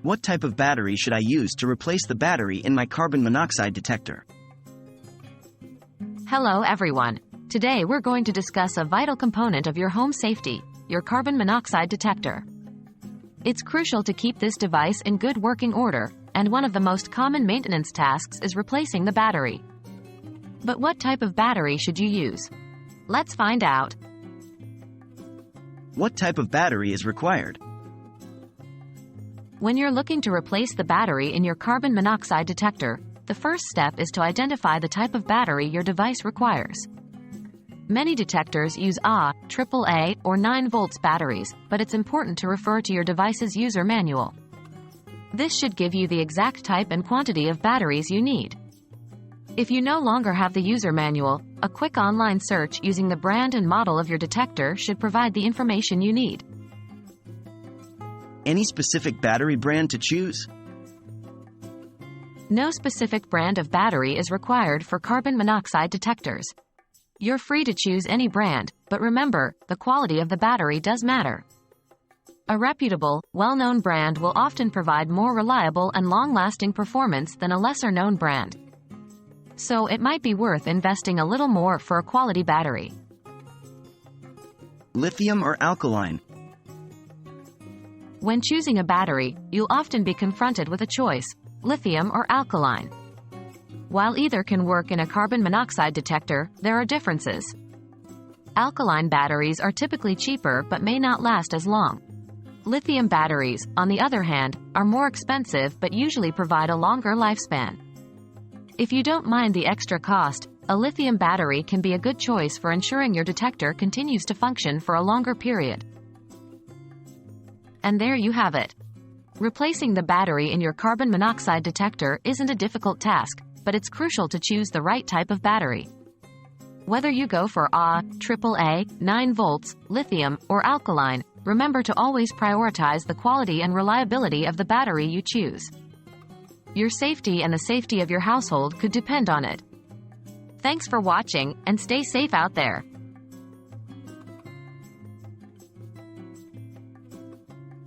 What type of battery should I use to replace the battery in my carbon monoxide detector? Hello everyone. Today we're going to discuss a vital component of your home safety, your carbon monoxide detector. It's crucial to keep this device in good working order, and one of the most common maintenance tasks is replacing the battery. But what type of battery should you use? Let's find out. What type of battery is required? When you're looking to replace the battery in your carbon monoxide detector, the first step is to identify the type of battery your device requires. Many detectors use AAA or 9 volts batteries, but it's important to refer to your device's user manual. This should give you the exact type and quantity of batteries you need. If you no longer have the user manual, a quick online search using the brand and model of your detector should provide the information you need. Any specific battery brand to choose? No specific brand of battery is required for carbon monoxide detectors. You're free to choose any brand, but remember, the quality of the battery does matter. A reputable, well-known brand will often provide more reliable and long-lasting performance than a lesser-known brand. So it might be worth investing a little more for a quality battery. Lithium or alkaline? When choosing a battery, you'll often be confronted with a choice: lithium or alkaline. While either can work in a carbon monoxide detector, there are differences. Alkaline batteries are typically cheaper but may not last as long. Lithium batteries, on the other hand, are more expensive but usually provide a longer lifespan. If you don't mind the extra cost, a lithium battery can be a good choice for ensuring your detector continues to function for a longer period. And there you have it. Replacing the battery in your carbon monoxide detector isn't a difficult task, but it's crucial to choose the right type of battery. Whether you go for AAA, 9 volts, lithium, or alkaline, remember to always prioritize the quality and reliability of the battery you choose. Your safety and the safety of your household could depend on it. Thanks for watching, and stay safe out there.